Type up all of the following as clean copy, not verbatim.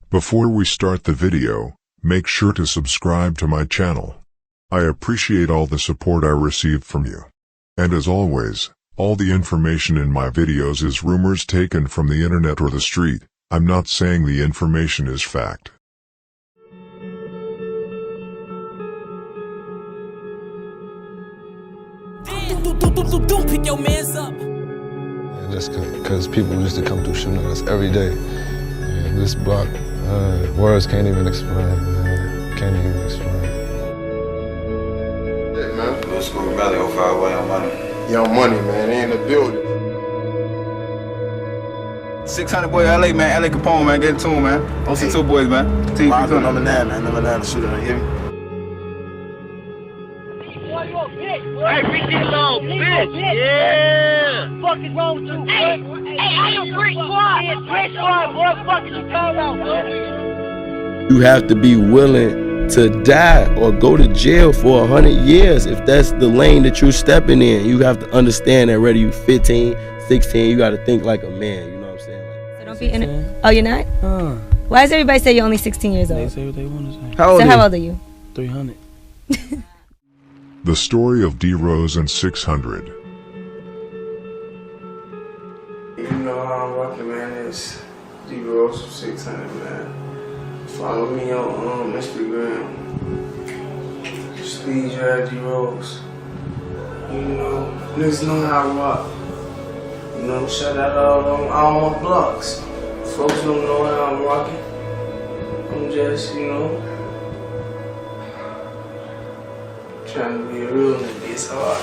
Before we start the video, make sure to subscribe to my channel. I appreciate all the support I received from you. And as always, all the information in my videos is rumors taken from the internet or the street. I'm not saying the information is fact. Pick your mans up. Yeah, just because people used to come through shooting us every day. Yeah, this block, words can't even explain, man. Can't even explain. Yeah, man. Middle school Valley 05 way on money. Young Money, man. They in the building. 600 boy, LA, man. LA Capone, man. Get it to him, man. OC2 boys, man. Team Rondo number 9, man. Number 9 shooter, you hear me? Hey, bitch, you little bitch. Yeah. What the fuck is wrong with you, hey, I am Brick Squad. Yeah, Brick Squad, what the fuck is you talking about, bro? You have to be willing to die or go to jail for 100 years if that's the lane that you're stepping in. You have to understand that whether you 15, 16, you got to think like a man. You know what I'm saying? So don't be in it. Oh, you're not? Why does everybody say you're only 16 years old? They say what they want to say. How old How old are you? 300. The story of D.Rose and 600. You know how I'm rocking, man. It's D.Rose from 600, man. Follow me on Instagram. Speed Drive D.Rose. You know, niggas know how I rock. You know, shout out all my blocks. Folks don't know how I'm rocking. I'm just, you know, trying to be a real nigga. It's hard.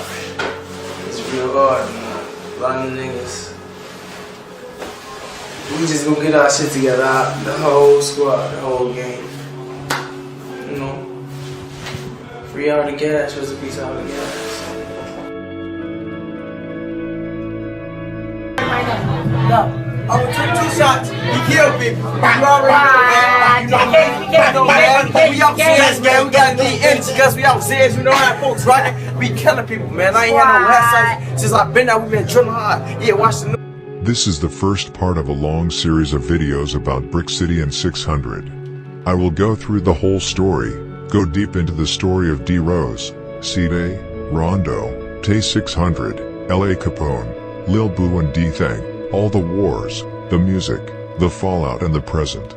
It's real hard, man. A lot of niggas. We just gonna get our shit together. The whole squad, the whole game. You know? Free out the gas, rest in peace out the gas. I would take 2 shots, he killed people. You already know, man. We upstairs, man. We gotta get energy because we upstairs. You know how folks rockin'. We killing people, man. I ain't had no website since I've been there. We been drilling hard. Yeah, watch the news. This is the first part of a long series of videos about Brick City and 600. I will go through the whole story, go deep into the story of D.Rose, C-Day, Rondo, Tay 600, L.A. Capone, Lil Boo and D-Thang. All the wars, the music, the fallout and the present.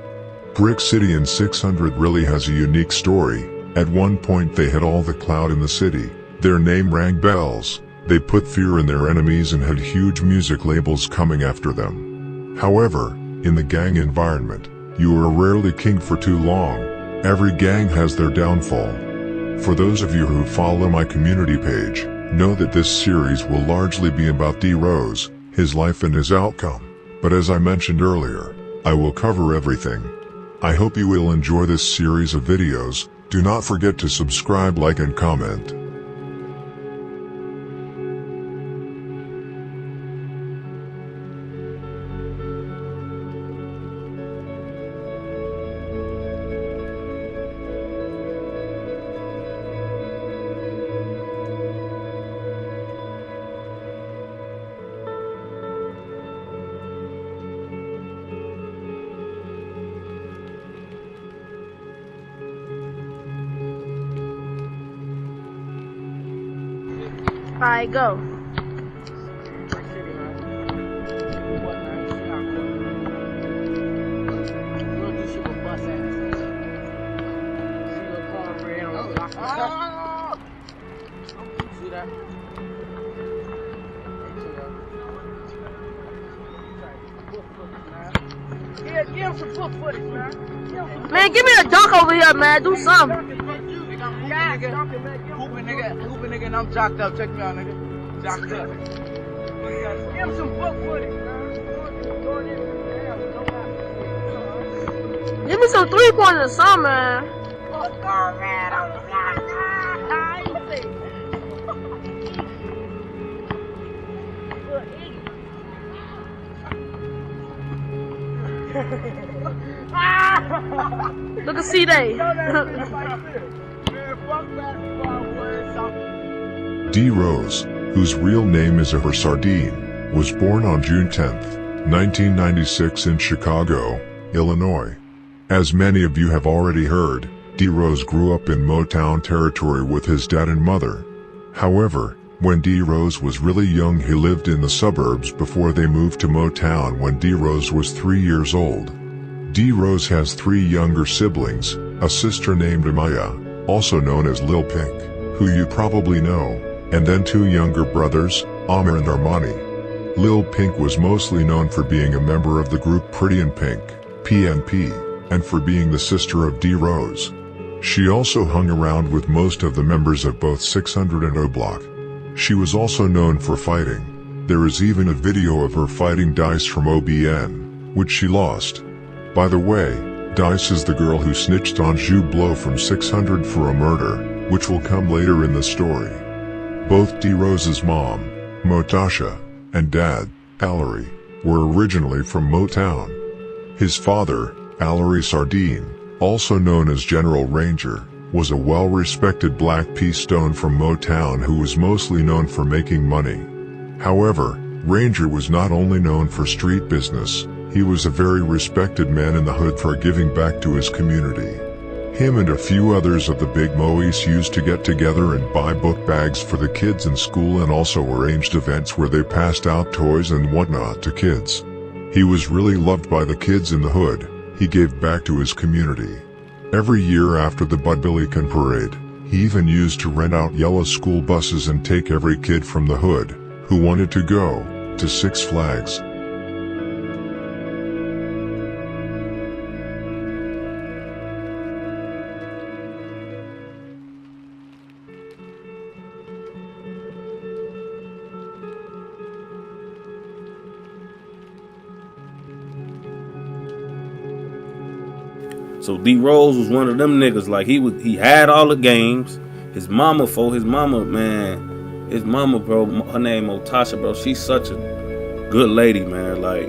Brick City and 600 really has a unique story. At one point they had all the clout in the city. Their name rang bells. They put fear in their enemies and had huge music labels coming after them. However, in the gang environment, you are rarely king for too long. Every gang has their downfall. For those of you who follow my community page, know that this series will largely be about D.Rose, his life and his outcome. But as I mentioned earlier, I will cover everything. I hope you will enjoy this series of videos. Do not forget to subscribe, like and comment. Alright, go. See that? Yeah, give him some foot footage, man. Man, give me a dunk over here, man. Do something. Hooping nigga, and I'm jocked up. Check me out, nigga. Jocked up. Give him some foot footage, man. Give me some 3-pointers or something, man. Let's go, man. On the block. Look at C-Day. D.Rose, whose real name is Ever Sardine, was born on June 10, 1996 in Chicago, Illinois. As many of you have already heard, D.Rose grew up in Motown territory with his dad and mother. However, when D.Rose was really young, he lived in the suburbs before they moved to Motown when D.Rose was 3 years old. D.Rose has 3 younger siblings, a sister named Amaya, also known as Lil Pink, who you probably know, and then 2 younger brothers, Amir and Armani. Lil Pink was mostly known for being a member of the group Pretty in Pink, PNP, and for being the sister of D.Rose. She also hung around with most of the members of both 600 and O Block. She was also known for fighting. There is even a video of her fighting Dice from OBN, which she lost. By the way, Dice is the girl who snitched on Ju Blow from 600 for a murder, which will come later in the story. Both D.Rose's mom, Motasha, and dad, Allery, were originally from Motown. His father, Allery Sardine, also known as General Ranger, was a well-respected black peace stone from Motown who was mostly known for making money. However, Ranger was not only known for street business, he was a very respected man in the hood for giving back to his community. Him and a few others of the Big Moes used to get together and buy book bags for the kids in school and also arranged events where they passed out toys and whatnot to kids. He was really loved by the kids in the hood. He gave back to his community. Every year after the Bud Billiken parade, he even used to rent out yellow school buses and take every kid from the hood, who wanted to go, to Six Flags. So D.Rose was one of them niggas. Like he had all the games. His mama, bro, her name Motasha, bro. She's such a good lady, man. Like,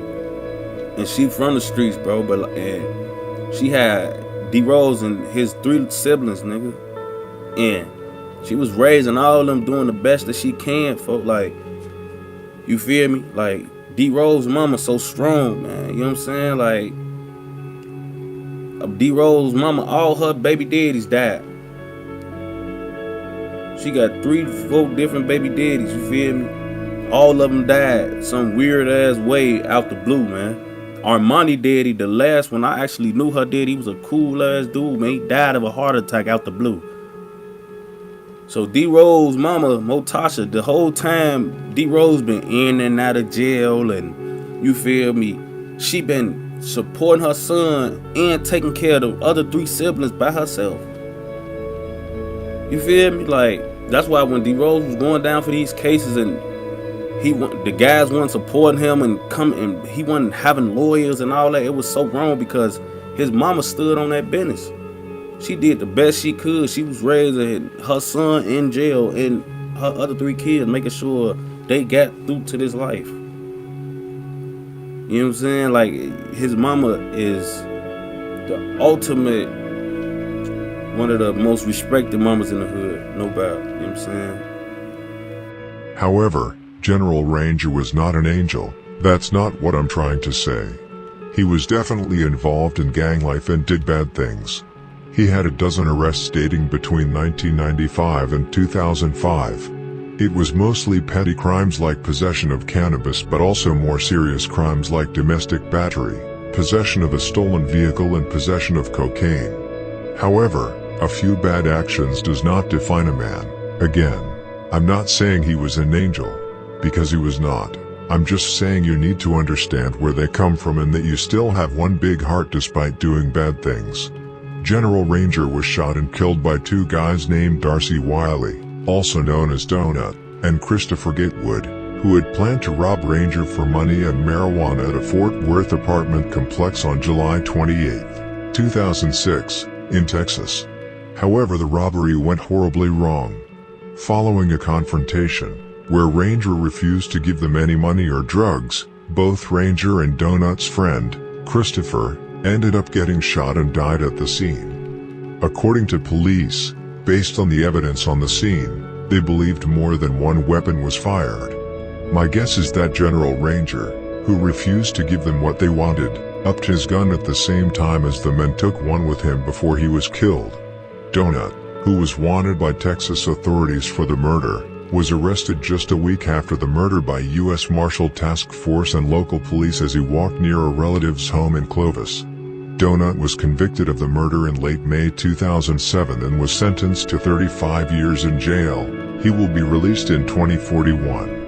and she from the streets, bro. But and she had D.Rose and his 3 siblings, nigga. And she was raising all of them, doing the best that she can, folk. Like, you feel me? Like D.Rose mama so strong, man. You know what I'm saying? Like, D.Rose mama, all her baby daddies died. She got 3-4 different baby daddies, you feel me? All of them died some weird ass way out the blue, man. Armani daddy, the last one, I actually knew her daddy. He was a cool ass dude, man. He died of a heart attack out the blue. So D.Rose mama, Motasha, the whole time D.Rose been in and out of jail, and you feel me? She been supporting her son and taking care of the other 3 siblings by herself. You feel me? Like, that's why when D.Rose was going down for these cases and the guys weren't supporting him and he wasn't having lawyers and all that, it was so wrong because his mama stood on that business. She did the best she could. She was raising her son in jail and her other 3 kids, making sure they got through to this life. You know what I'm saying? Like, his mama is the ultimate, one of the most respected mamas in the hood, no doubt. You know what I'm saying? However, General Ranger was not an angel. That's not what I'm trying to say. He was definitely involved in gang life and did bad things. He had a dozen arrests dating between 1995 and 2005. It was mostly petty crimes like possession of cannabis, but also more serious crimes like domestic battery, possession of a stolen vehicle, and possession of cocaine. However, a few bad actions does not define a man. Again, I'm not saying he was an angel, because he was not. I'm just saying you need to understand where they come from and that you still have one big heart despite doing bad things. General Ranger was shot and killed by 2 guys named Darcy Wiley, also known as Donut, and Christopher Gatewood, who had planned to rob Ranger for money and marijuana at a Fort Worth apartment complex on July 28, 2006, in Texas. However, the robbery went horribly wrong. Following a confrontation, where Ranger refused to give them any money or drugs, both Ranger and Donut's friend, Christopher, ended up getting shot and died at the scene. According to police, based on the evidence on the scene, they believed more than one weapon was fired. My guess is that General Ranger, who refused to give them what they wanted, upped his gun at the same time as the men took one with him before he was killed. Donut, who was wanted by Texas authorities for the murder, was arrested just a week after the murder by U.S. Marshal Task Force and local police as he walked near a relative's home in Clovis. Donut was convicted of the murder in late May 2007 and was sentenced to 35 years in jail. He will be released in 2041.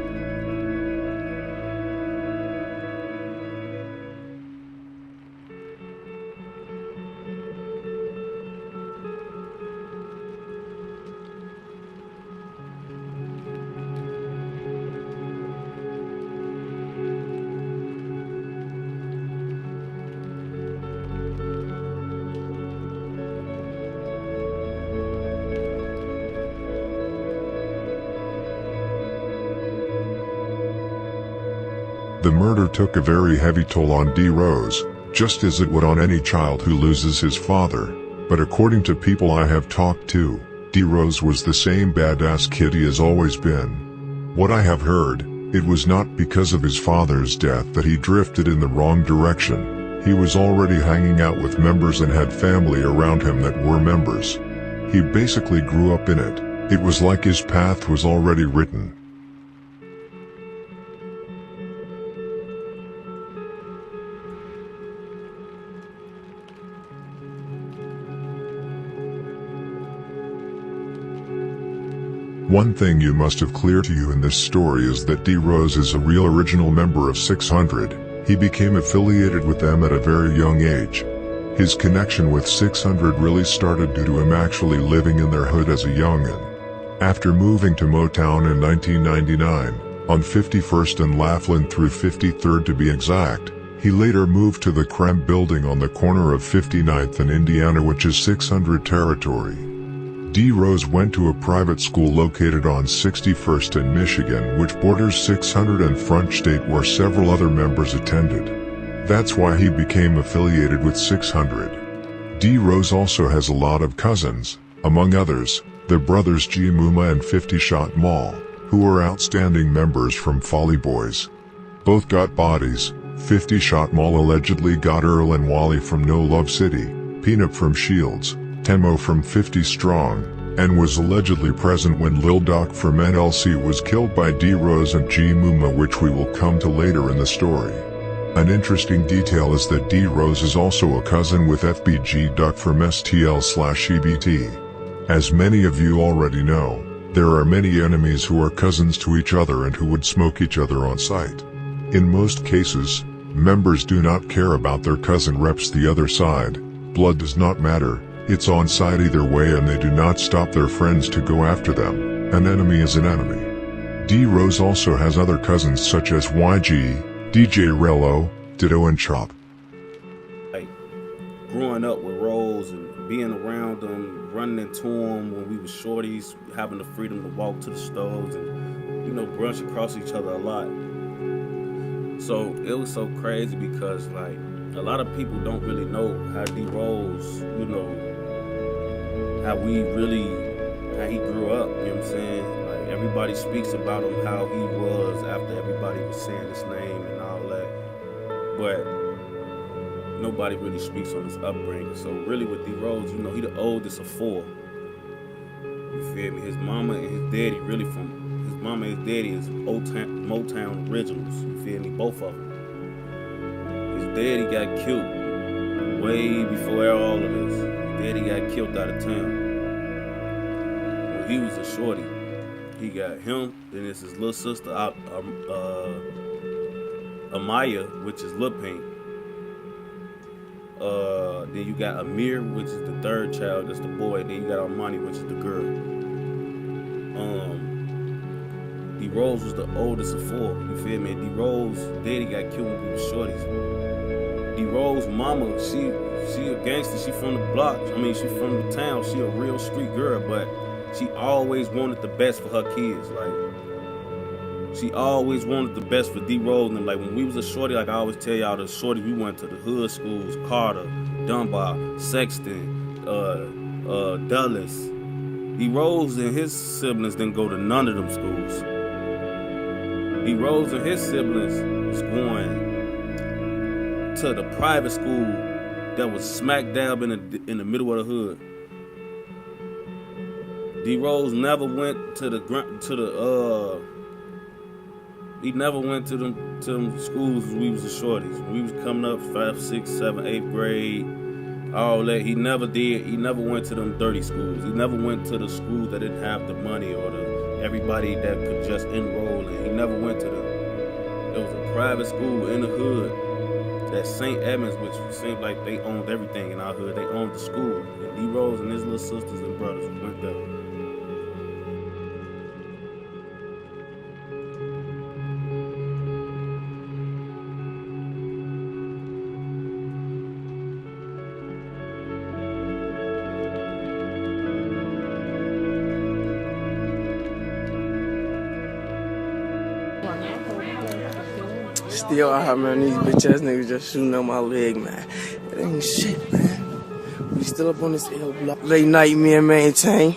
The murder took a very heavy toll on D.Rose, just as it would on any child who loses his father. But according to people I have talked to, D.Rose was the same badass kid he has always been. What I have heard, it was not because of his father's death that he drifted in the wrong direction. He was already hanging out with members and had family around him that were members. He basically grew up in it. It was like his path was already written. One thing you must have clear to you in this story is that D.Rose is a real original member of 600. He became affiliated with them at a very young age. His connection with 600 really started due to him actually living in their hood as a youngin'. After moving to Motown in 1999, on 51st and Laughlin through 53rd to be exact, he later moved to the Creme building on the corner of 59th and Indiana, which is 600 territory. D.Rose went to a private school located on 61st and Michigan, which borders 600 and Front State, where several other members attended. That's why he became affiliated with 600. D.Rose also has a lot of cousins, among others, the brothers G. Muma and 50 Shot Mall, who are outstanding members from Folly Boys. Both got bodies. 50 Shot Mall allegedly got Earl and Wally from No Love City, Peanut from Shields, Temo from 50 Strong, and was allegedly present when Lil Doc from NLC was killed by D.Rose and G. Muma, which we will come to later in the story. An interesting detail is that D.Rose is also a cousin with FBG Duck from STL/EBT. As many of you already know, there are many enemies who are cousins to each other and who would smoke each other on sight. In most cases, members do not care about their cousin reps the other side. Blood does not matter. It's on site either way, and they do not stop their friends to go after them. An enemy is an enemy. D.Rose also has other cousins such as YG, DJ Rello, Ditto, and Chop. Like, growing up with Rose and being around them, running into them when we were shorties, having the freedom to walk to the stores and, you know, brunch across each other a lot. So it was so crazy because, like, a lot of people don't really know how D.Rose, you know, how he grew up, you know what I'm saying? Like, everybody speaks about him, how he was after everybody was saying his name and all that. But nobody really speaks on his upbringing. So really with D.Rose, you know, he the oldest of four. You feel me? His mama and his daddy his mama and his daddy is Motown originals. You feel me? Both of them. His daddy got killed way before all of this. Daddy got killed out of town. When he was a shorty, he got him. Then it's his little sister, Amaya, which is Lil Pink. Then you got Amir, which is the third child, that's the boy. Then you got Armani, which is the girl. D.Rose was the oldest of four. You feel me? D.Rose daddy got killed when we were shorties. D.Rose mama, she a gangster, she from the block. I mean, she from the town. She a real street girl, but she always wanted the best for her kids. Like, she always wanted the best for D.Rose. And like, when we was a shorty, like I always tell y'all, the shorty, we went to the hood schools, Carter, Dunbar, Sexton, Dulles. D.Rose and his siblings didn't go to none of them schools. D.Rose and his siblings was going to the private school that was smack dab in the middle of the hood. D.Rose never went to he never went to them schools when we was the shorties. When we was coming up 5th, 6th, 7th, 8th grade, all that. He never did. He never went to them dirty schools. He never went to the schools that didn't have the money or everybody that could just enroll in. He never went to them. There was a private school in the hood, that St. Edmunds, which seemed like they owned everything in our hood. They owned the school. And D.Rose and his little sisters and brothers went there. Still out here, man, these bitch ass niggas just shooting up my leg, man. It ain't shit, man. We still up on this L block. Late night, me and Maintain.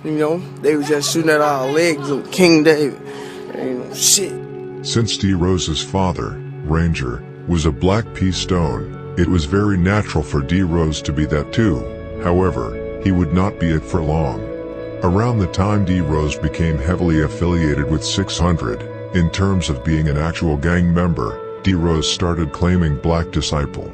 You know, they was just shooting at our legs on King David. It ain't no shit. Since D.Rose's father, Ranger, was a Black P. Stone, it was very natural for D.Rose to be that too. However, he would not be it for long. Around the time D.Rose became heavily affiliated with 600, in terms of being an actual gang member, D.Rose started claiming Black Disciple.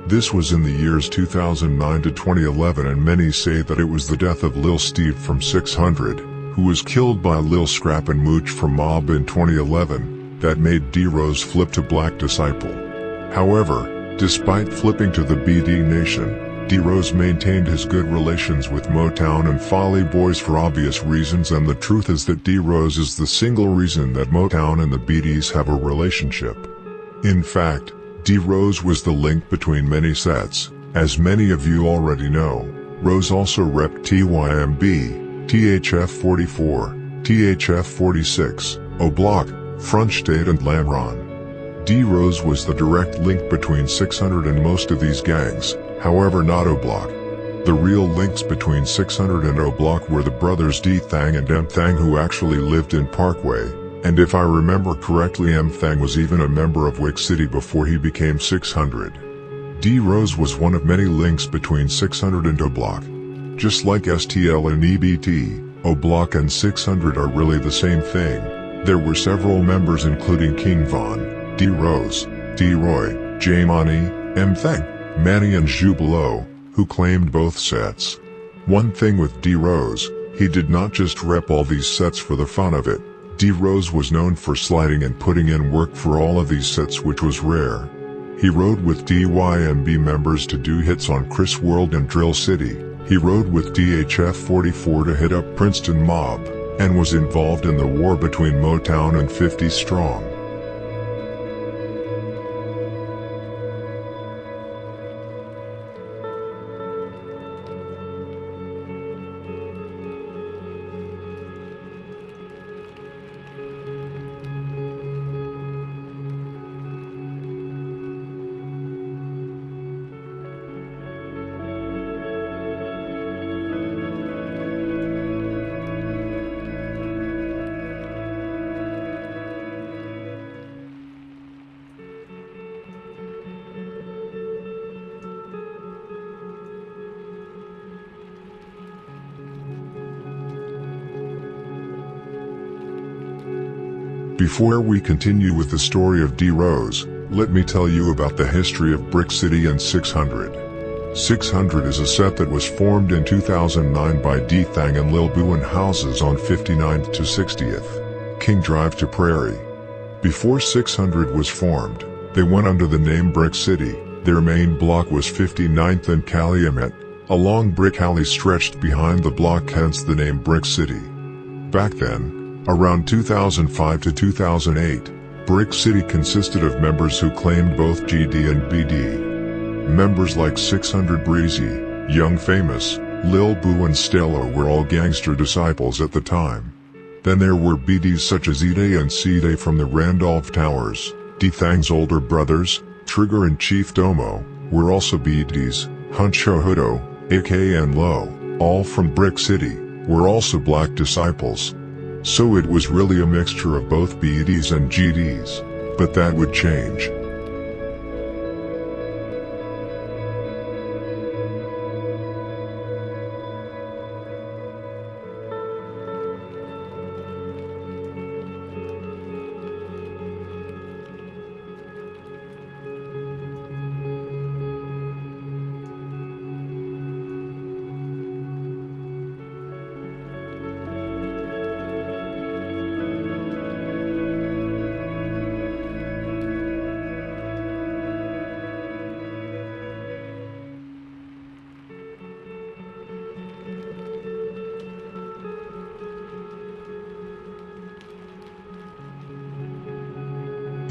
This was in the years 2009 to 2011, and many say that it was the death of Lil Steve from 600, who was killed by Lil Scrap and Mooch from Mob in 2011, that made D.Rose flip to Black Disciple. However, despite flipping to the BD Nation, D.Rose maintained his good relations with Motown and Folly Boys for obvious reasons, and the truth is that D.Rose is the single reason that Motown and the BDs have a relationship. In fact, D.Rose was the link between many sets. As many of you already know, Rose also repped TYMB, THF-44, THF-46, O-Block, Front State and Lamron. D.Rose was the direct link between 600 and most of these gangs, however not O-Block. The real links between 600 and O-Block were the brothers D-Thang and M-Thang, who actually lived in Parkway, and if I remember correctly, M-Thang was even a member of Wick City before he became 600. D.Rose was one of many links between 600 and O-Block. Just like STL and EBT, O-Block and 600 are really the same thing. There were several members including King Von, D.Rose, D-Roy, J-Money, M-Thang, Manny and Jubilo, who claimed both sets. One thing with D.Rose, he did not just rep all these sets for the fun of it. D.Rose was known for sliding and putting in work for all of these sets, which was rare. He rode with DYMB members to do hits on Chris World and Drill City. He rode with DHF-44 to hit up Princeton Mob, and was involved in the war between Motown and 50 Strong. Before we continue with the story of D.Rose, let me tell you about the history of Brick City and 600. 600 is a set that was formed in 2009 by D-Thang and Lil Boo in houses on 59th to 60th, King Drive to Prairie. Before 600 was formed, they went under the name Brick City. Their main block was 59th and Calumet. A long brick alley stretched behind the block, hence the name Brick City. Back then, around 2005 to 2008, Brick City consisted of members who claimed both GD and BD. Members like 600 Breezy, Young Famous, Lil Boo and Stella were all gangster disciples at the time. Then there were BDs such as E-Day and C-Day from the Randolph Towers. D-Thang's older brothers, Trigger and Chief Domo, were also BDs. Huncho Hudo, AK and Low, all from Brick City, were also Black disciples. So it was really a mixture of both BDs and GDs. But that would change.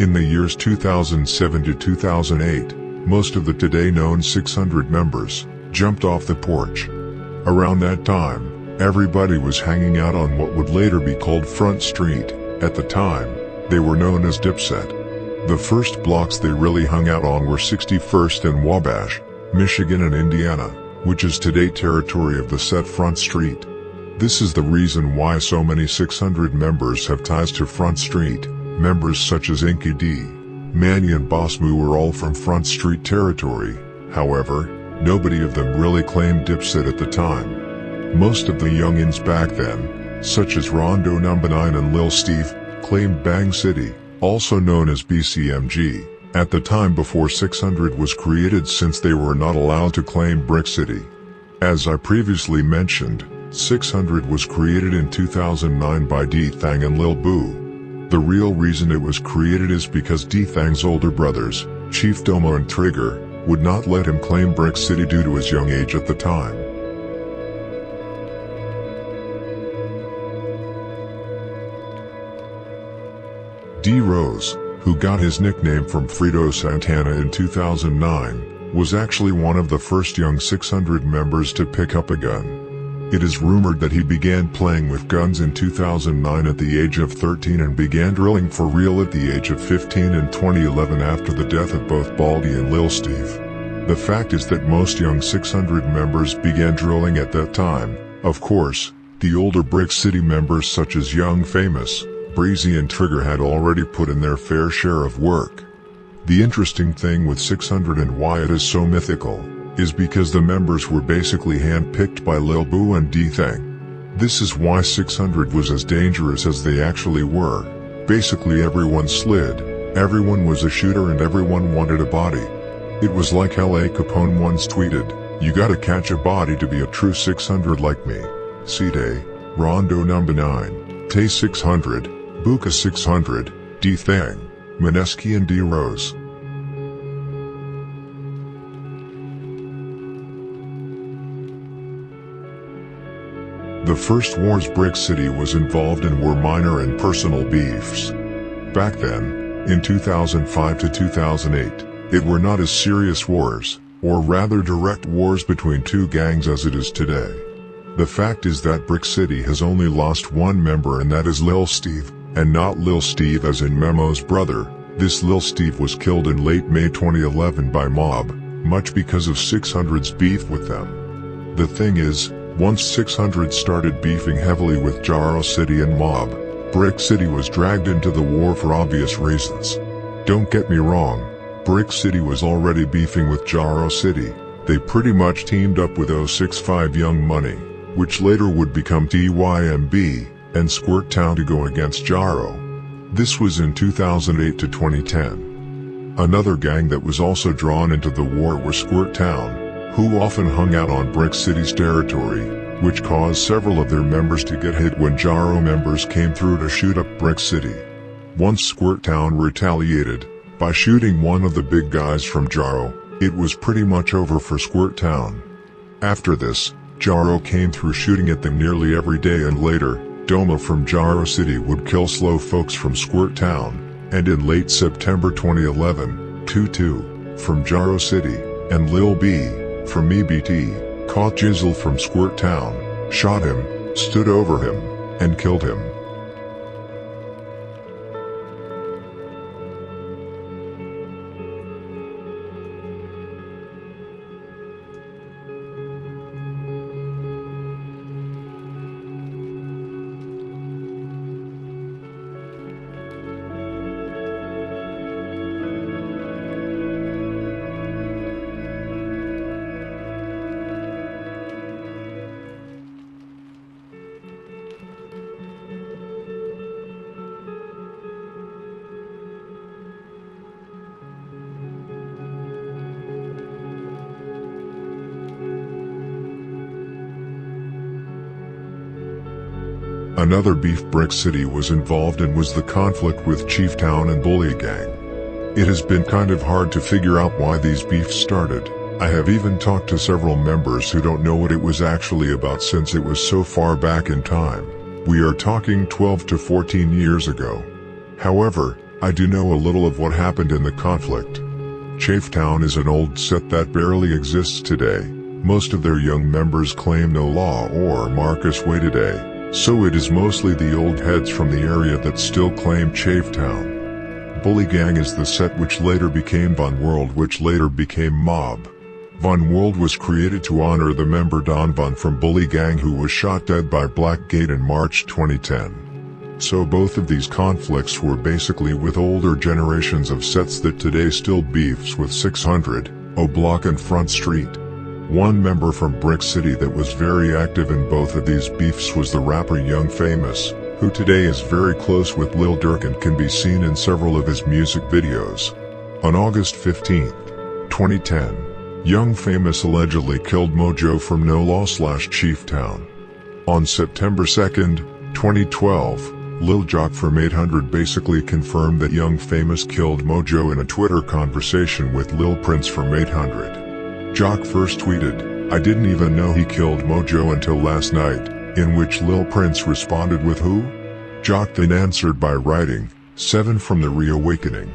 In the years 2007 to 2008, most of the today known 600 members jumped off the porch. Around that time, everybody was hanging out on what would later be called Front Street. At the time, they were known as Dipset. The first blocks they really hung out on were 61st and Wabash, Michigan and Indiana, which is today territory of the set Front Street. This is the reason why so many 600 members have ties to Front Street. Members such as Inky D, Manny and Boss Moo were all from Front Street territory. However, nobody of them really claimed Dipset at the time. Most of the youngins back then, such as Rondo No. 9 and Lil Steve, claimed Bang City, also known as BCMG, at the time before 600 was created, since they were not allowed to claim Brick City. As I previously mentioned, 600 was created in 2009 by D-Thang and Lil Boo. The real reason it was created is because D-Thang's older brothers, Chief Domo and Trigger, would not let him claim Brick City due to his young age at the time. D.Rose, who got his nickname from Frito Santana in 2009, was actually one of the first young 600 members to pick up a gun. It is rumored that he began playing with guns in 2009 at the age of 13 and began drilling for real at the age of 15 in 2011 after the death of both Baldy and Lil Steve. The fact is that most young 600 members began drilling at that time. Of course, the older Brick City members such as Young Famous, Breezy and Trigger had already put in their fair share of work. The interesting thing with 600 and why it is so mythical is because the members were basically handpicked by Lil Boo and D-Thang. This is why 600 was as dangerous as they actually were. Basically everyone slid, everyone was a shooter and everyone wanted a body. It was like L.A. Capone once tweeted, "You gotta catch a body to be a true 600 like me." C-Day, Rondo No. 9, Tay 600, Buka 600, D-Thang, Mineski and D.Rose. The first wars Brick City was involved in were minor and personal beefs. Back then, in 2005 to 2008, it were not as serious wars, or rather direct wars between two gangs as it is today. The fact is that Brick City has only lost one member, and that is Lil Steve, and not Lil Steve as in Memo's brother. This Lil Steve was killed in late May 2011 by Mob, much because of 600's beef with them. The thing is, once 600 started beefing heavily with Jaro City and Mob, Brick City was dragged into the war for obvious reasons. Don't get me wrong, Brick City was already beefing with Jaro City. They pretty much teamed up with 065 Young Money, which later would become TYMB, and Squirt Town to go against Jaro. This was in 2008 to 2010. Another gang that was also drawn into the war was Squirt Town, who often hung out on Brick City's territory, which caused several of their members to get hit when Jaro members came through to shoot up Brick City. Once Squirt Town retaliated by shooting one of the big guys from Jaro, it was pretty much over for Squirt Town. After this, Jaro came through shooting at them nearly every day, and later, Doma from Jaro City would kill slow folks from Squirt Town, and in late September 2011, Tutu from Jaro City, and Lil B from EBT, caught Jizzle from Squirt Town, shot him, stood over him, and killed him. Another beef Brick City was involved in was the conflict with Chief Town and Bully Gang. It has been kind of hard to figure out why these beefs started. I have even talked to several members who don't know what it was actually about, since it was so far back in time. We are talking 12 to 14 years ago. However, I do know a little of what happened in the conflict. Chafetown is an old set that barely exists today. Most of their young members claim no law or Marcus Way today, so it is mostly the old heads from the area that still claim Chafetown. Bully Gang is the set which later became Von World, which later became Mob. Von World was created to honor the member Don Von from Bully Gang, who was shot dead by Blackgate in March 2010. So both of these conflicts were basically with older generations of sets that today still beefs with 600, O Block and Front Street. One member from Brick City that was very active in both of these beefs was the rapper Young Famous, who today is very close with Lil Durk and can be seen in several of his music videos. On August 15, 2010, Young Famous allegedly killed Mojo from No Law / Chafetown. On September 2, 2012, Lil Jock from 800 basically confirmed that Young Famous killed Mojo in a Twitter conversation with Lil Prince from 800. Jock first tweeted, "I didn't even know he killed Mojo until last night," in which Lil Prince responded with "Who?" Jock then answered by writing, "7 from The Reawakening."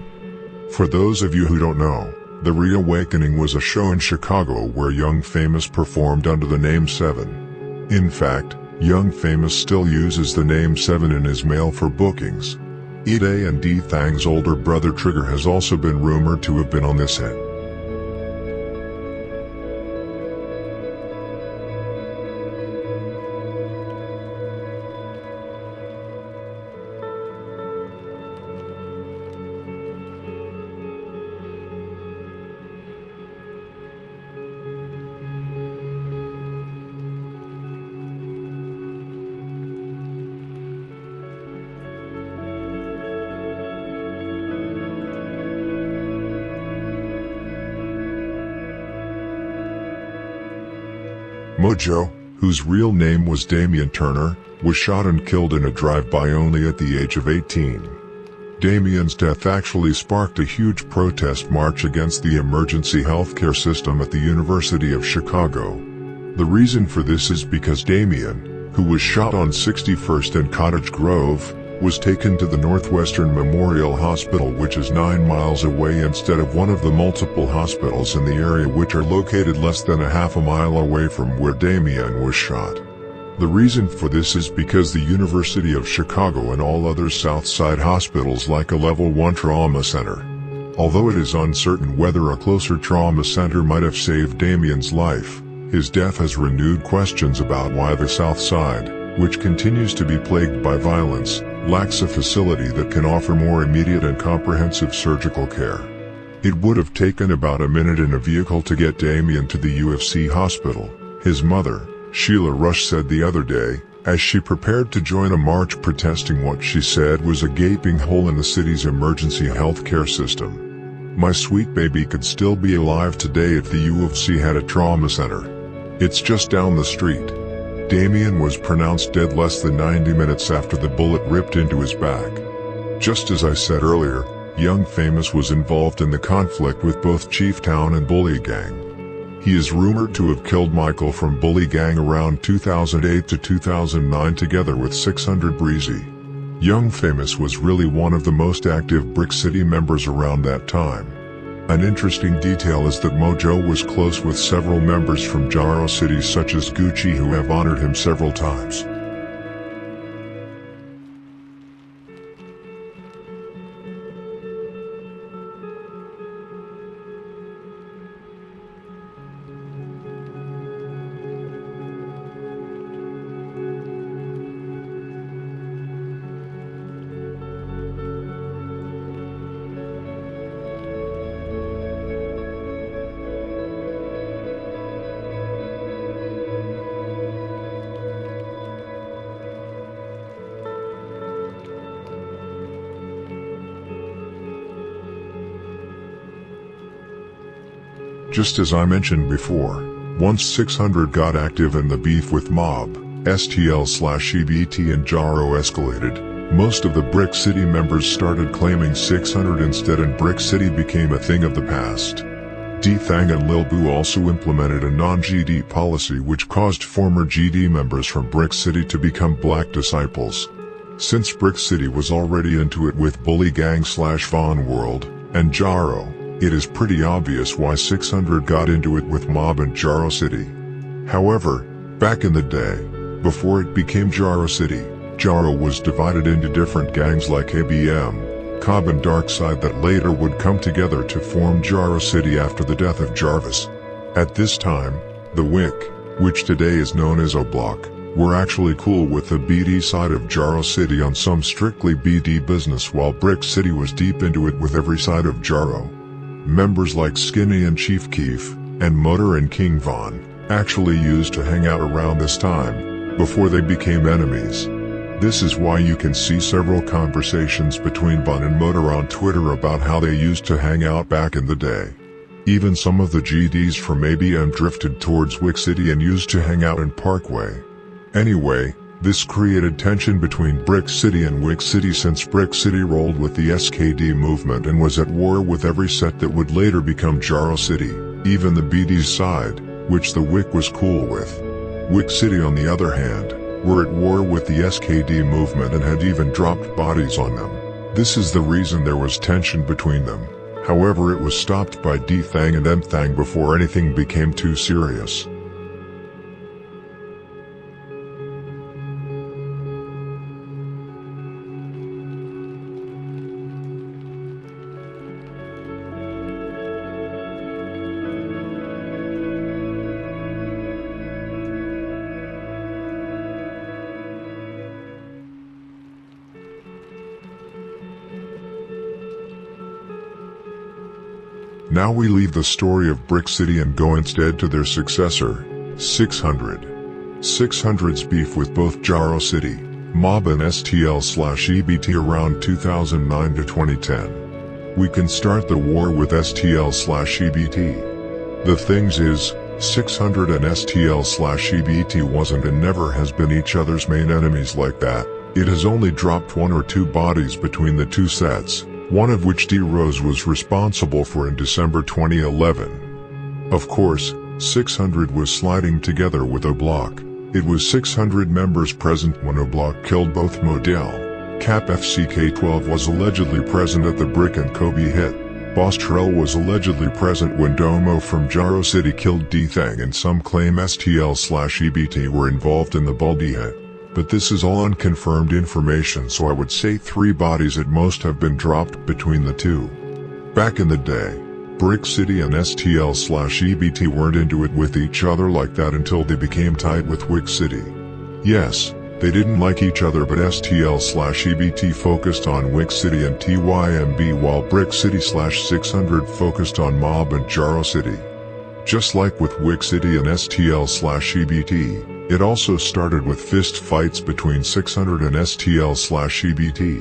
For those of you who don't know, The Reawakening was a show in Chicago where Young Famous performed under the name 7. In fact, Young Famous still uses the name 7 in his mail for bookings. E-Day and D-Thang's older brother Trigger has also been rumored to have been on this hit. Mojo, whose real name was Damian Turner, was shot and killed in a drive-by only at the age of 18. Damian's death actually sparked a huge protest march against the emergency healthcare system at the University of Chicago. The reason for this is because Damian, who was shot on 61st and Cottage Grove, was taken to the Northwestern Memorial Hospital, which is 9 miles away instead of one of the multiple hospitals in the area which are located less than a half a mile away from where Damian was shot. The reason for this is because the University of Chicago and all other South Side hospitals lack a level 1 trauma center. Although it is uncertain whether a closer trauma center might have saved Damian's life, his death has renewed questions about why the South Side, which continues to be plagued by violence, lacks a facility that can offer more immediate and comprehensive surgical care. It would have taken about a minute in a vehicle to get Damian to the UFC hospital, his mother, Sheila Rush, said the other day, as she prepared to join a march protesting what she said was a gaping hole in the city's emergency healthcare system. "My sweet baby could still be alive today if the UFC had a trauma center. It's just down the street." Damian was pronounced dead less than 90 minutes after the bullet ripped into his back. Just as I said earlier, Young Famous was involved in the conflict with both Chafetown and Bully Gang. He is rumored to have killed Michael from Bully Gang around 2008 to 2009 together with 600 Breezy. Young Famous was really one of the most active Brick City members around that time. An interesting detail is that Mojo was close with several members from Jaro City such as Gucci, who have honored him several times. Just as I mentioned before, once 600 got active and the beef with Mob, STL/EBT and Jaro escalated, most of the Brick City members started claiming 600 instead, and Brick City became a thing of the past. D-Thang and Lil Boo also implemented a non-GD policy which caused former GD members from Brick City to become black disciples. Since Brick City was already into it with Bully Gang / Von World and Jaro, it is pretty obvious why 600 got into it with Mob and Jaro City. However, back in the day, before it became Jaro City, Jaro was divided into different gangs like ABM, Cobb and Darkside that later would come together to form Jaro City after the death of Jarvis. At this time, the Wick, which today is known as O-Block, were actually cool with the BD side of Jaro City on some strictly BD business, while Brick City was deep into it with every side of Jaro. Members like Skinny and Chief Keef, and Motor and King Von, actually used to hang out around this time, before they became enemies. This is why you can see several conversations between Von and Motor on Twitter about how they used to hang out back in the day. Even some of the GDs from ABM drifted towards Wick City and used to hang out in Parkway. Anyway, this created tension between Brick City and Wick City since Brick City rolled with the SKD movement and was at war with every set that would later become Jaro City, even the BD's side, which the Wick was cool with. Wick City on the other hand, were at war with the SKD movement and had even dropped bodies on them. This is the reason there was tension between them. However, it was stopped by D-Thang and M-Thang before anything became too serious. Now we leave the story of Brick City and go instead to their successor, 600. 600's beef with both Jaro City, Mob and STL/EBT around 2009 to 2010. We can start the war with STL/EBT. The things is, 600 and STL/EBT wasn't and never has been each other's main enemies like that. It has only dropped one or two bodies between the two sets, one of which D.Rose was responsible for in December 2011. Of course, 600 was sliding together with O-Block. It was 600 members present when O-Block killed both Model. Cap FCK12 was allegedly present at the Brick and Kobe hit. Boss Trell was allegedly present when Domo from Jaro City killed D-Thang, and some claim STL/EBT were involved in the Baldy hit. But this is all unconfirmed information, so I would say 3 bodies at most have been dropped between the two. Back in the day, Brick City and STL/EBT weren't into it with each other like that until they became tight with Wick City. Yes, they didn't like each other, but STL/EBT focused on Wick City and TYMB, while Brick City/600 focused on Mob and Jaro City. Just like with Wick City and STL/EBT, it also started with fist fights between 600 and STL/EBT.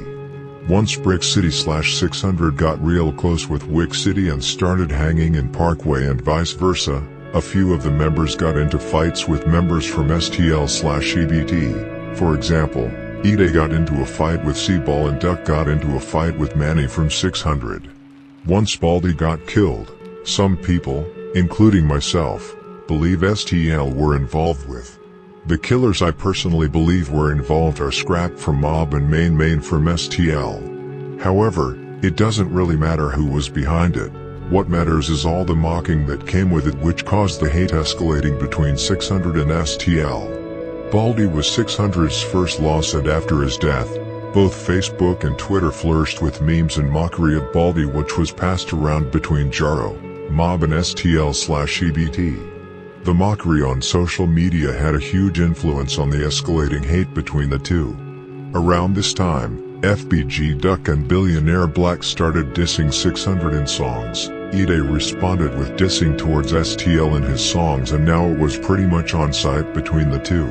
Once Brick City/600 got real close with Wick City and started hanging in Parkway and vice versa, a few of the members got into fights with members from STL/EBT. For example, Ide got into a fight with Seaball and Duck got into a fight with Manny from 600. Once Baldy got killed, some people, including myself, believe STL were involved with. The killers I personally believe were involved are Scrap from Mob and Main from STL. However, it doesn't really matter who was behind it. What matters is all the mocking that came with it, which caused the hate escalating between 600 and STL. Baldy was 600's first loss, and after his death, both Facebook and Twitter flourished with memes and mockery of Baldy, which was passed around between Jaro, Mob and STL/EBT. The mockery on social media had a huge influence on the escalating hate between the two. Around this time, FBG Duck and Billionaire Black started dissing 600 in songs. Ide responded with dissing towards STL in his songs, and now it was pretty much on site between the two.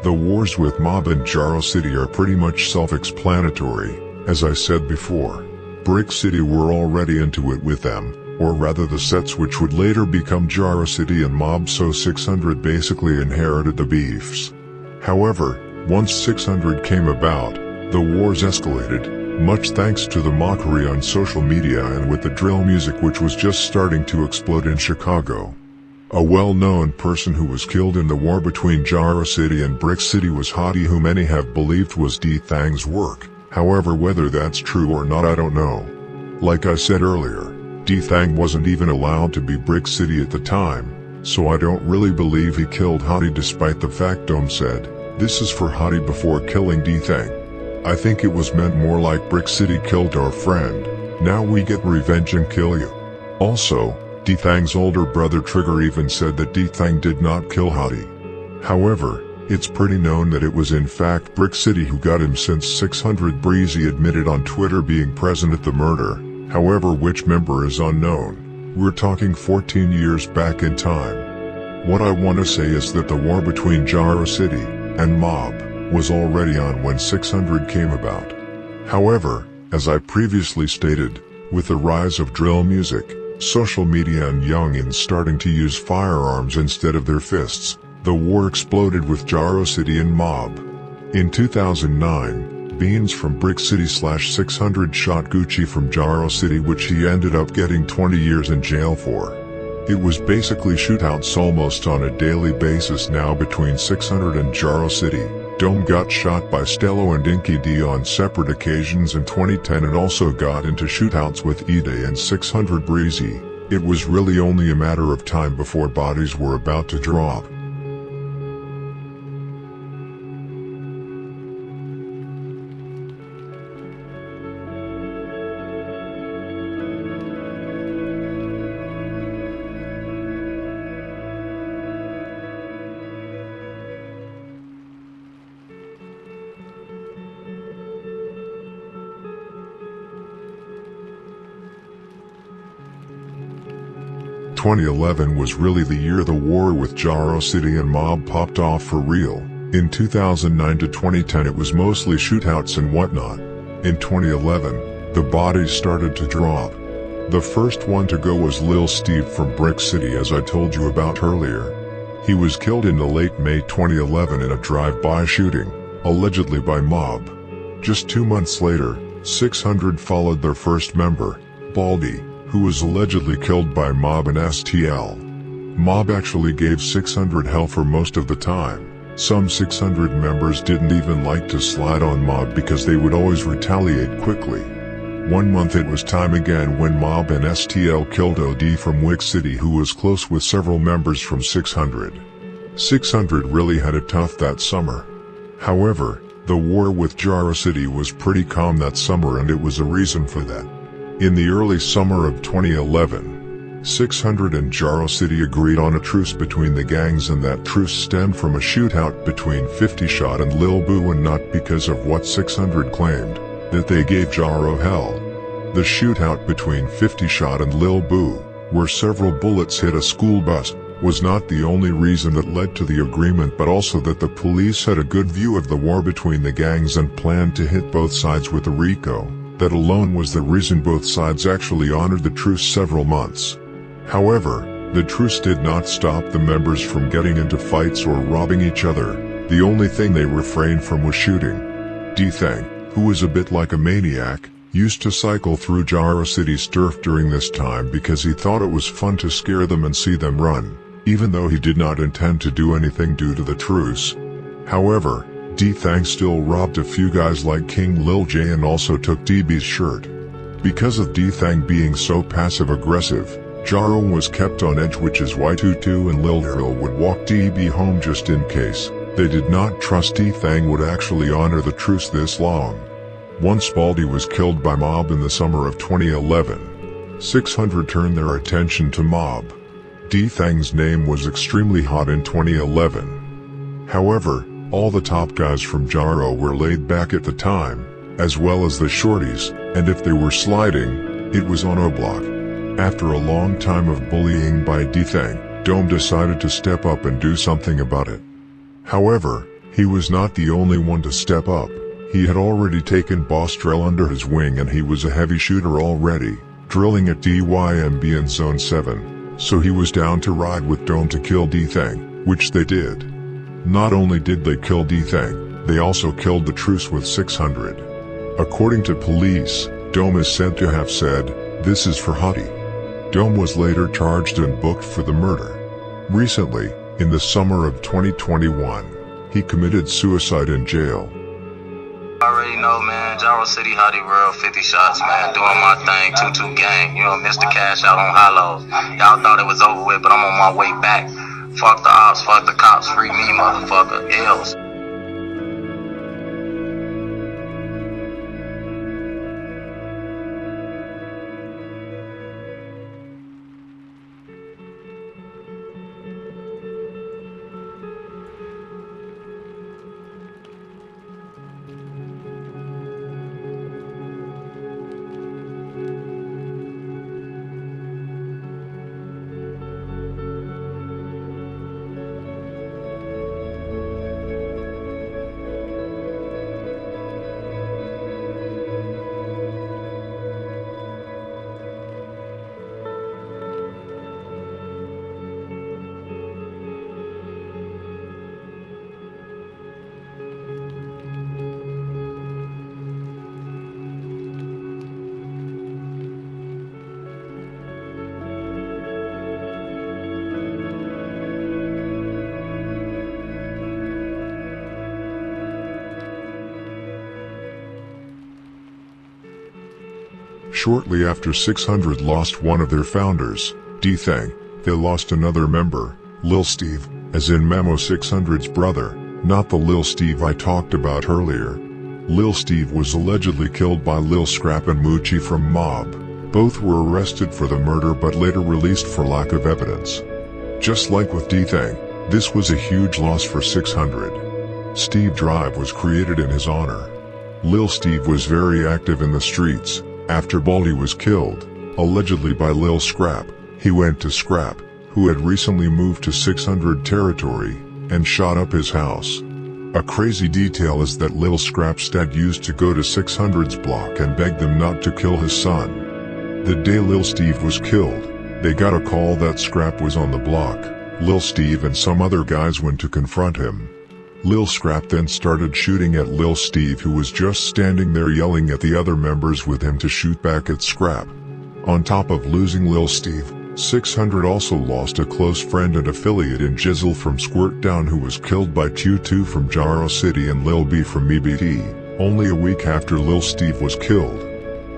The wars with Mob and Jaro City are pretty much self-explanatory. As I said before, Brick City were already into it with them, or rather the sets which would later become Jaro City and Mob, so 600 basically inherited the beefs. However, once 600 came about, the wars escalated, much thanks to the mockery on social media and with the drill music which was just starting to explode in Chicago. A well-known person who was killed in the war between Jaro City and Brick City was Hottie, who many have believed was D-Thang's work. However, whether that's true or not I don't know. Like I said earlier, D-Thang wasn't even allowed to be Brick City at the time, so I don't really believe he killed Hottie, despite the fact Dome said, "This is for Hottie," before killing D-Thang. I think it was meant more like Brick City killed our friend, now we get revenge and kill you. Also, D-Thang's older brother Trigger even said that D-Thang did not kill Hottie. However, it's pretty known that it was in fact Brick City who got him, since 600 Breezy admitted on Twitter being present at the murder. However, which member is unknown. We're talking 14 years back in time. What I want to say is that the war between Jaro City and Mob was already on when 600 came about. However, as I previously stated, with the rise of drill music, social media and youngins starting to use firearms instead of their fists, the war exploded with Jaro City and Mob. In 2009, Beans from Brick City /600 shot Gucci from Jaro City, which he ended up getting 20 years in jail for. It was basically shootouts almost on a daily basis now between 600 and Jaro City. Dome got shot by Stello and Inky D on separate occasions in 2010 and also got into shootouts with E-Day and 600 Breezy. It was really only a matter of time before bodies were about to drop. – 2011 was really the year the war with Jaro City and Mob popped off for real. In 2009 to 2010 it was mostly shootouts and whatnot. In 2011, the bodies started to drop. The first one to go was Lil Steve from Brick City, as I told you about earlier. He was killed in the late May 2011 in a drive-by shooting, allegedly by Mob. Just 2 months later, 600 followed their first member, Baldy, who was allegedly killed by Mob and STL. Mob actually gave 600 hell for most of the time. Some 600 members didn't even like to slide on Mob because they would always retaliate quickly. 1 month it was time again when Mob and STL killed OD from Wick City, who was close with several members from 600. 600 really had it tough that summer. However, the war with Jaro City was pretty calm that summer, and it was a reason for that. In the early summer of 2011, 600 and Jaro City agreed on a truce between the gangs, and that truce stemmed from a shootout between 50 Shot and Lil Boo, and not because of what 600 claimed, that they gave Jaro hell. The shootout between 50 Shot and Lil Boo, where several bullets hit a school bus, was not the only reason that led to the agreement, but also that the police had a good view of the war between the gangs and planned to hit both sides with a RICO. That alone was the reason both sides actually honored the truce several months. However, the truce did not stop the members from getting into fights or robbing each other. The only thing they refrained from was shooting. D-Thang, who was a bit like a maniac, used to cycle through Jaro City's turf during this time because he thought it was fun to scare them and see them run, even though he did not intend to do anything due to the truce. However, D-Thang still robbed a few guys like King Lil J and also took DB's shirt. Because of D-Thang being so passive-aggressive, Jaro was kept on edge, which is why Tutu and Lil Drill would walk DB home just in case. They did not trust D-Thang would actually honor the truce this long. Once Baldy was killed by Mob in the summer of 2011, 600 turned their attention to Mob. D-Thang's name was extremely hot in 2011. However, all the top guys from Jaro were laid back at the time, as well as the shorties, and if they were sliding, it was on O-Block. After a long time of bullying by D-Thang, Dome decided to step up and do something about it. However, He was not the only one to step up. He had already taken Boss Drell under his wing and he was a heavy shooter already, drilling at DYMB in Zone 7, so he was down to ride with Dome to kill D-Thang, which they did. Not only did they kill D-Thang, they also killed the Truce with 600. According to police, Dome is said to have said, "This is for Hottie." Dome was later charged and booked for the murder. Recently, in the summer of 2021, he committed suicide in jail. Already know, man. Gyro City, Hottie World, 50 shots, man. Doing my thing, 2-2 gang. You know, Mr. Cash out on high-lows. Y'all thought it was over with, but I'm on my way back. Fuck the ops, fuck the cops, free me, motherfucker. L's. Shortly after 600 lost one of their founders, D-Thang, they lost another member, Lil Steve, as in Memo 600's brother, not the Lil Steve I talked about earlier. Lil Steve was allegedly killed by Lil Scrap and Moochie from Mob. Both were arrested for the murder but later released for lack of evidence. Just like with D-Thang, this was a huge loss for 600. Steve Drive was created in his honor. Lil Steve was very active in the streets. After Baldy was killed, allegedly by Lil Scrap, he went to Scrap, who had recently moved to 600 territory, and shot up his house. A crazy detail is that Lil Scrap's dad used to go to 600's block and beg them not to kill his son. The day Lil Steve was killed, they got a call that Scrap was on the block. Lil Steve and some other guys went to confront him. Lil Scrap then started shooting at Lil Steve, who was just standing there yelling at the other members with him to shoot back at Scrap. On top of losing Lil Steve, 600 also lost a close friend and affiliate in Jizzle from Squirt Down, who was killed by Q2 from Gyro City and Lil B from EBT, only a week after Lil Steve was killed.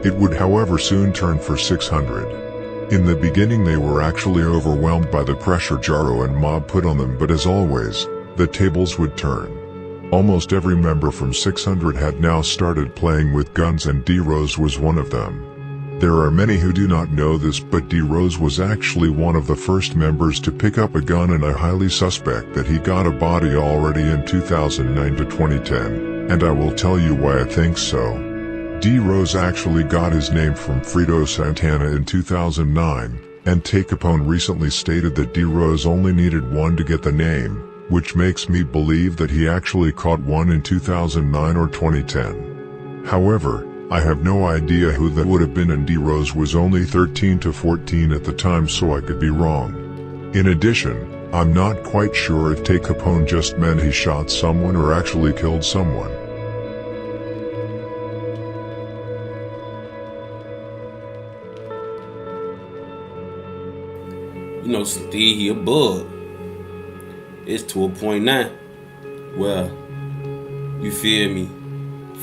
It would however soon turn for 600. In the beginning they were actually overwhelmed by the pressure Gyro and Mob put on them, but as always, the tables would turn. Almost every member from 600 had now started playing with guns, and D.Rose was one of them. There are many who do not know this, but D.Rose was actually one of the first members to pick up a gun, and I highly suspect that he got a body already in 2009 to 2010, and I will tell you why I think so. D.Rose actually got his name from Frito Santana in 2009, and Pt1 recently stated that D.Rose only needed one to get the name, which makes me believe that he actually caught one in 2009 or 2010. However, I have no idea who that would have been, and D.Rose was only 13 to 14 at the time, so I could be wrong. In addition, I'm not quite sure if Pt1 just meant he shot someone or actually killed someone. You know, Steve, he a bug. It's to a point now where, you feel me,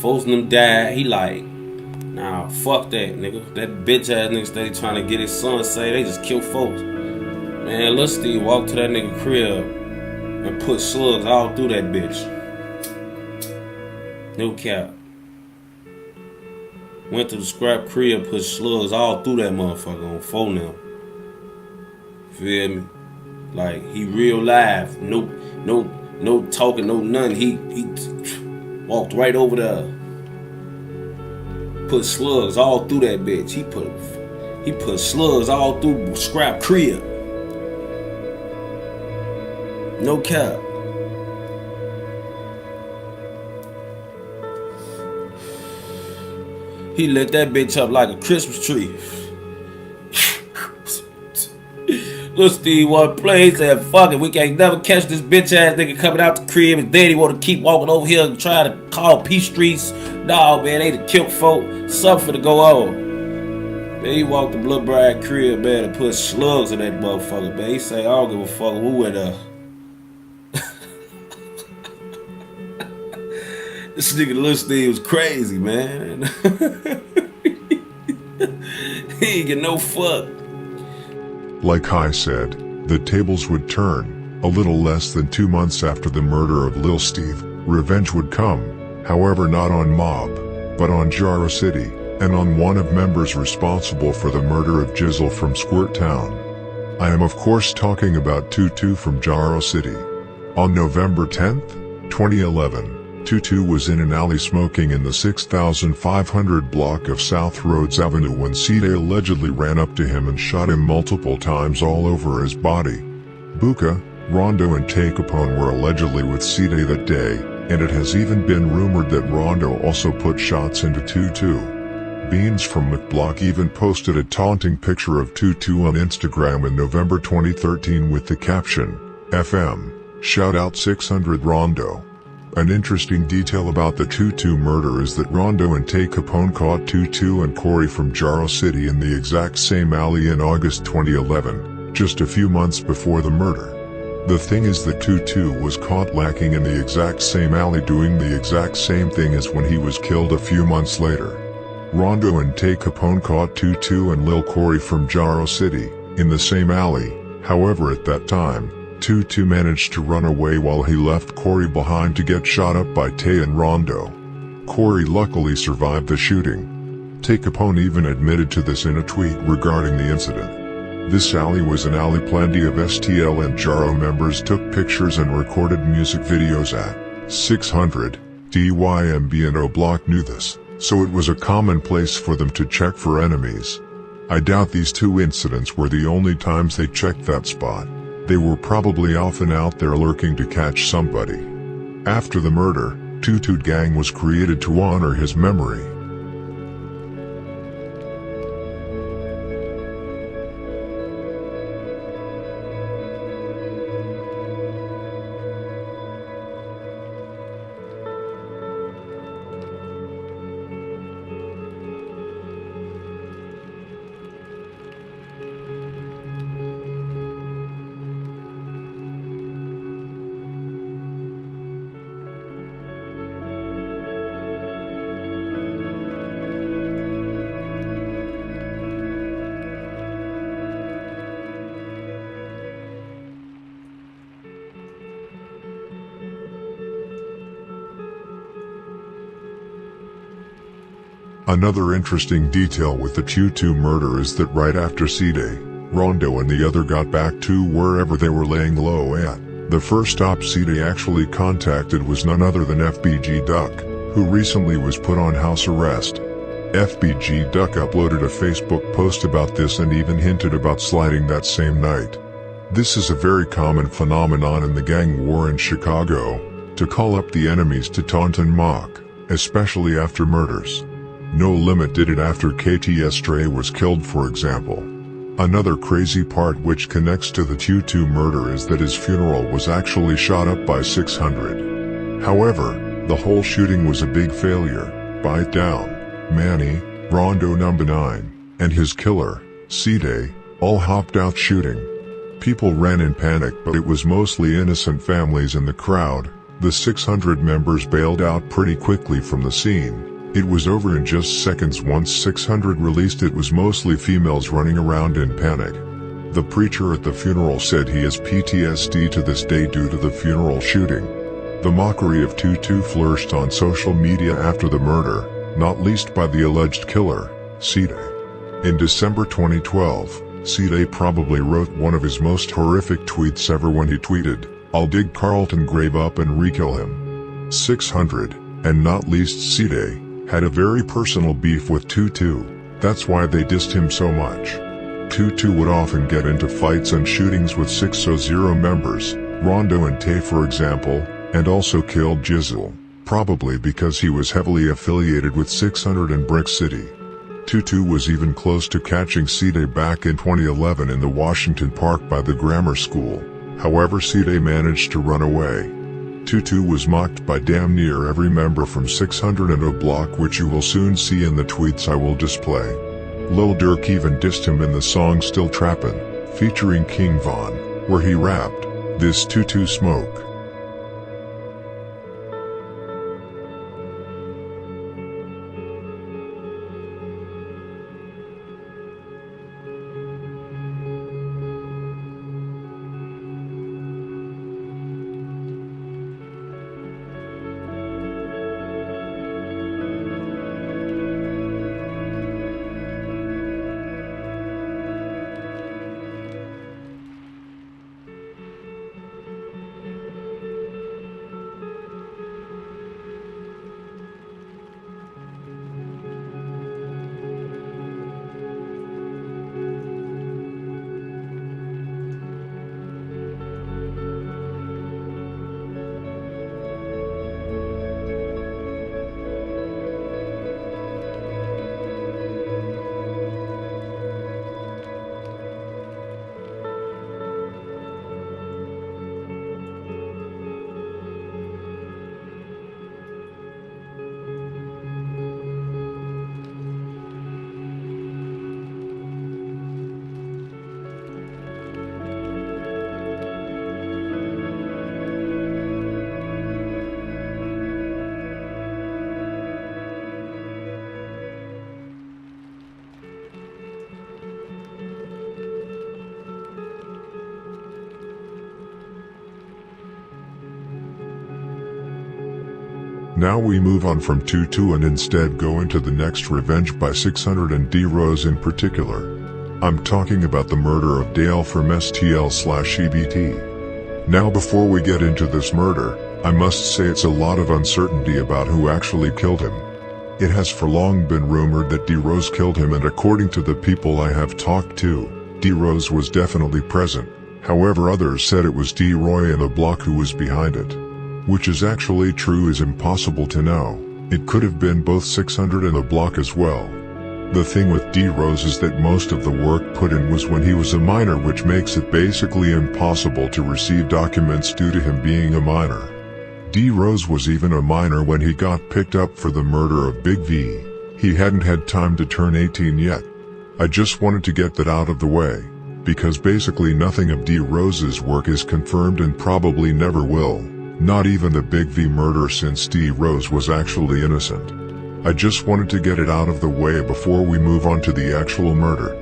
folks them died, he like, nah, fuck that, nigga. That bitch ass nigga steady trying to get his son saved, they just kill folks. Man, Lil Steve walked to that nigga crib and put slugs all through that bitch. No cap. Went to the Scrap crib, put slugs all through that motherfucker on phone now. Feel me? Like, he real live, no talking, no nothing. He walked right over there, put slugs all through that bitch. He put slugs all through Scrap crib. No cap. He lit that bitch up like a Christmas tree. Lil Steve wanna play. He said, fuck it, we can't never catch this bitch ass nigga coming out the crib. His daddy wanna keep walking over here and try to call P Streets. Nah, man, they done killed folk. Something to go on. Then he walked the little bride crib, man, and put slugs in that motherfucker, man. He say, I don't give a fuck who in there. This nigga Lil Steve was crazy, man. He ain't get no fuck. Like I said, the tables would turn. A little less than 2 months after the murder of Lil Steve, revenge would come. However, not on Mob, but on Jaro City, and on one of members responsible for the murder of Jizzle from Squirt Town. I am of course talking about Tutu from Jaro City. On November 10th, 2011, Tutu was in an alley smoking in the 6500 block of South Rhodes Avenue when Cide allegedly ran up to him and shot him multiple times all over his body. Buka, Rondo and Tay Capone were allegedly with Cide that day, and it has even been rumored that Rondo also put shots into Tutu. Beans from McBlock even posted a taunting picture of Tutu on Instagram in November 2013 with the caption, FM, shout out 600 Rondo. An interesting detail about the Tutu murder is that Rondo and Tay Capone caught Tutu and Corey from Jaro City in the exact same alley in August 2011, just a few months before the murder. The thing is that Tutu was caught lacking in the exact same alley doing the exact same thing as when he was killed a few months later. Rondo and Tay Capone caught Tutu and Lil Corey from Jaro City, in the same alley. However, at that time, Tutu managed to run away while he left Corey behind to get shot up by Tay and Rondo. Corey luckily survived the shooting. Tay Capone even admitted to this in a tweet regarding the incident. This alley was an alley plenty of STL and Jaro members took pictures and recorded music videos at. 600, DYMB and O Block knew this, so it was a common place for them to check for enemies. I doubt these two incidents were the only times they checked that spot. They were probably often out there lurking to catch somebody. After the murder, Tutu Gang was created to honor his memory. Another interesting detail with the Tutu murder is that right after Cide, Rondo and the other got back to wherever they were laying low at, the first stop Cide actually contacted was none other than FBG Duck, who recently was put on house arrest. FBG Duck uploaded a Facebook post about this and even hinted about sliding that same night. This is a very common phenomenon in the gang war in Chicago, to call up the enemies to taunt and mock, especially after murders. No Limit did it after KTS Dre was killed, for example. Another crazy part which connects to the Tutu murder is that his funeral was actually shot up by 600. However, the whole shooting was a big failure. Bite Down, Manny, Rondo number 9, and his killer, Cide, all hopped out shooting. People ran in panic, but it was mostly innocent families in the crowd. The 600 members bailed out pretty quickly from the scene. It was over in just seconds. Once 600 released, it was mostly females running around in panic. The preacher at the funeral said he has PTSD to this day due to the funeral shooting. The mockery of Tutu flourished on social media after the murder, not least by the alleged killer, Cide. In December 2012, Cide probably wrote one of his most horrific tweets ever when he tweeted, "I'll dig Carlton grave up and re-kill him." 600, and not least Cide, had a very personal beef with Tutu. That's why they dissed him so much. Tutu would often get into fights and shootings with 600 members, Rondo and Tay for example, and also killed Jizzle. probably because he was heavily affiliated with 600 and Brick City. 22 was even close to catching C-Day back in 2011 in the Washington Park by the grammar school. However, C-Day managed to run away. 22 was mocked by damn near every member from 600 and a block, which you will soon see in the tweets I will display. Lil Durk even dissed him in the song Still Trappin', featuring King Von, where he rapped, "This 22 smoke." Now we move on from 22 and instead go into the next revenge by 600 and D.Rose in particular. I'm talking about the murder of Dale from STL/EBT. Now before we get into this murder, I must say it's a lot of uncertainty about who actually killed him. It has for long been rumored that D.Rose killed him, and according to the people I have talked to, D.Rose was definitely present. However, others said it was D-Roy and the block who was behind it. Which is actually true is impossible to know. It could have been both 600 and the block as well. The thing with D.Rose is that most of the work put in was when he was a minor, which makes it basically impossible to receive documents due to him being a minor. D.Rose was even a minor when he got picked up for the murder of Big V. He hadn't had time to turn 18 yet. I just wanted to get that out of the way, because basically nothing of D.Rose's work is confirmed and probably never will. Not even the Big V murder, since D.Rose was actually innocent. I just wanted to get it out of the way before we move on to the actual murder.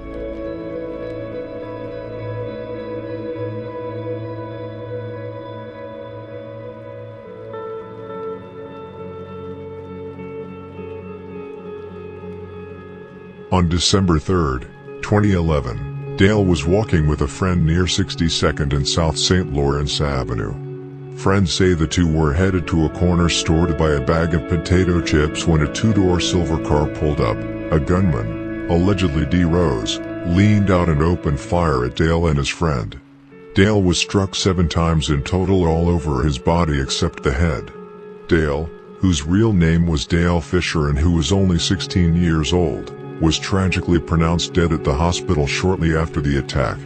On December 3, 2011, Dale was walking with a friend near 62nd and South St. Lawrence Avenue. Friends say the two were headed to a corner store to buy a bag of potato chips when a two-door silver car pulled up. A gunman, allegedly D.Rose, leaned out and opened fire at Dale and his friend. Dale was struck 7 times in total, all over his body except the head. Dale, whose real name was Dale Fisher and who was only 16 years old, was tragically pronounced dead at the hospital shortly after the attack.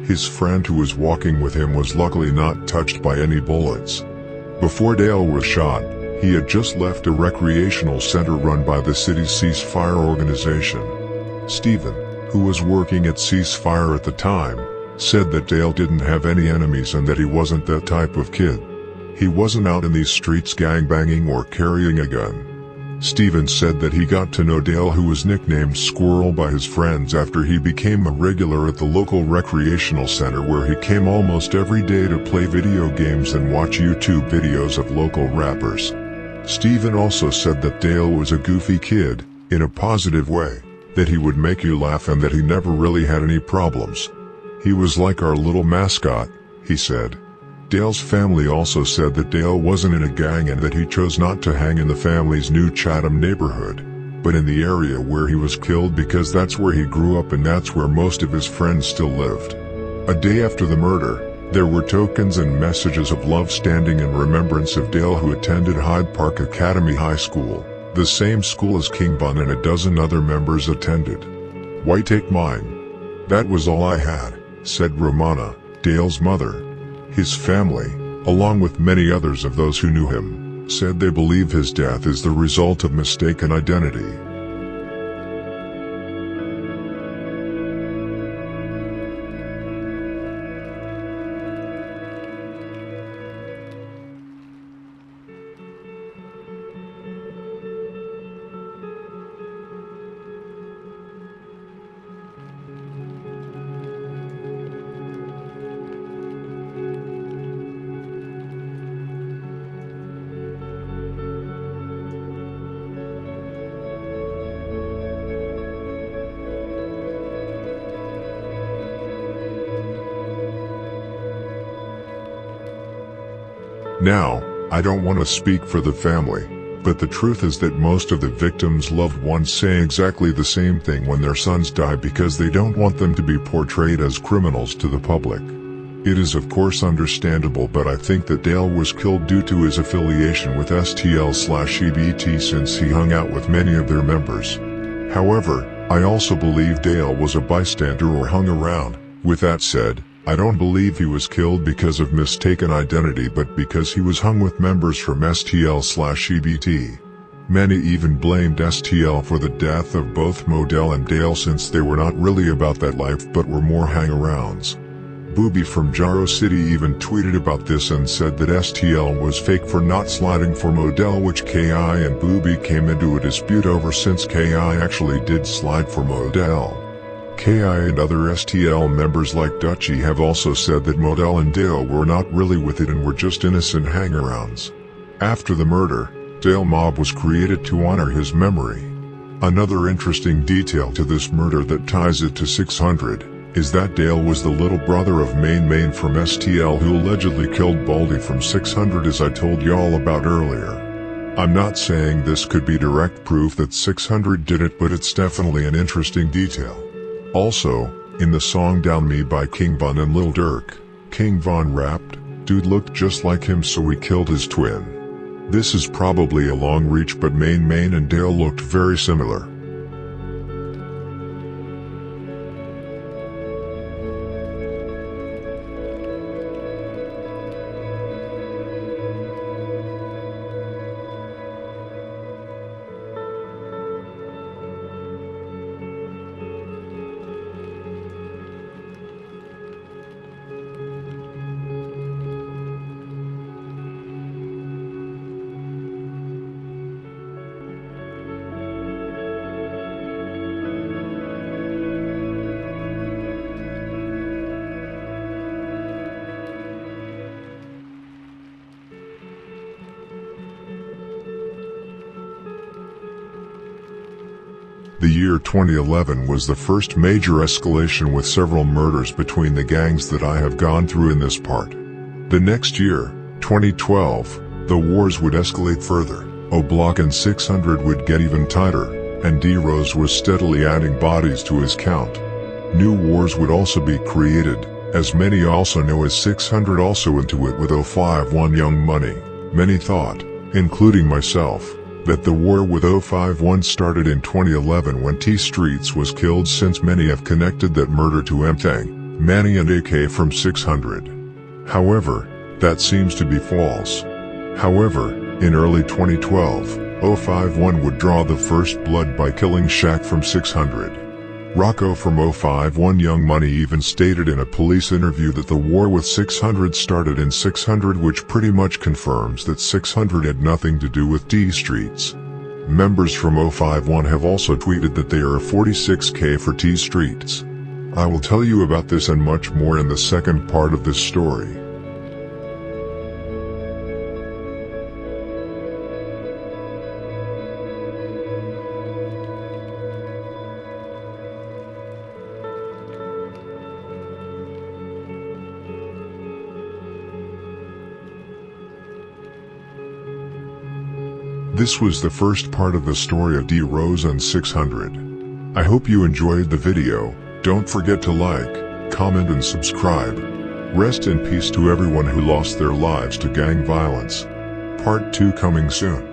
His friend who was walking with him was luckily not touched by any bullets. Before Dale was shot, he had just left a recreational center run by the city's ceasefire organization. Stephen, who was working at ceasefire at the time, said that Dale didn't have any enemies and that he wasn't that type of kid. He wasn't out in these streets gangbanging or carrying a gun. Stephen said that he got to know Dale, who was nicknamed Squirrel by his friends, after he became a regular at the local recreational center, where he came almost every day to play video games and watch YouTube videos of local rappers. Stephen also said that Dale was a goofy kid, in a positive way, that he would make you laugh and that he never really had any problems. He was like our little mascot, he said. Dale's family also said that Dale wasn't in a gang and that he chose not to hang in the family's New Chatham neighborhood, but in the area where he was killed, because that's where he grew up and that's where most of his friends still lived. A day after the murder, There were tokens and messages of love standing in remembrance of Dale, who attended Hyde Park Academy High School, the same school as King Von and a dozen other members attended. "Why take mine? That was all I had," said Romana, Dale's mother. His family, along with many others of those who knew him, said they believe his death is the result of mistaken identity. Now, I don't want to speak for the family, but the truth is that most of the victims' loved ones say exactly the same thing when their sons die, because they don't want them to be portrayed as criminals to the public. It is of course understandable, but I think that Dale was killed due to his affiliation with STL/EBT, since he hung out with many of their members. However, I also believe Dale was a bystander or hung around. With that said, I don't believe he was killed because of mistaken identity, but because he was hung with members from STL/EBT. Many even blamed STL for the death of both Modell and Dale, since they were not really about that life but were more hang-arounds. Booby from Jaro City even tweeted about this and said that STL was fake for not sliding for Modell, which KI and Booby came into a dispute over, since KI actually did slide for Modell. KI and other STL members like Dutchie have also said that Modell and Dale were not really with it and were just innocent hang-arounds. After the murder, Dale Mob was created to honor his memory. Another interesting detail to this murder that ties it to 600 is that Dale was the little brother of Main from STL, who allegedly killed Baldy from 600, as I told y'all about earlier. I'm not saying this could be direct proof that 600 did it, but it's definitely an interesting detail. Also, in the song Down Me by King Von and Lil Durk, King Von rapped, "Dude looked just like him, so we killed his twin." This is probably a long reach, but Main and Dale looked very similar. The year 2011 was the first major escalation, with several murders between the gangs that I have gone through in this part. The next year, 2012, the wars would escalate further. O-Block and 600 would get even tighter, and D.Rose was steadily adding bodies to his count. New wars would also be created, as many also know as 600 also into it with 051 Young Money. Many thought, including myself, that the war with 051 started in 2011 when T Streets was killed, since many have connected that murder to M-Thang, Manny and AK from 600. However, that seems to be false. However, in early 2012, 051 would draw the first blood by killing Shaq from 600. Rocco from 051 Young Money even stated in a police interview that the war with 600 started in 600, which pretty much confirms that 600 had nothing to do with D Streets. Members from 051 have also tweeted that they are 46K for T Streets. I will tell you about this and much more in the second part of this story. This was the first part of the story of D.Rose and 600. I hope you enjoyed the video. Don't forget to like, comment and subscribe. Rest in peace to everyone who lost their lives to gang violence. Part 2 coming soon.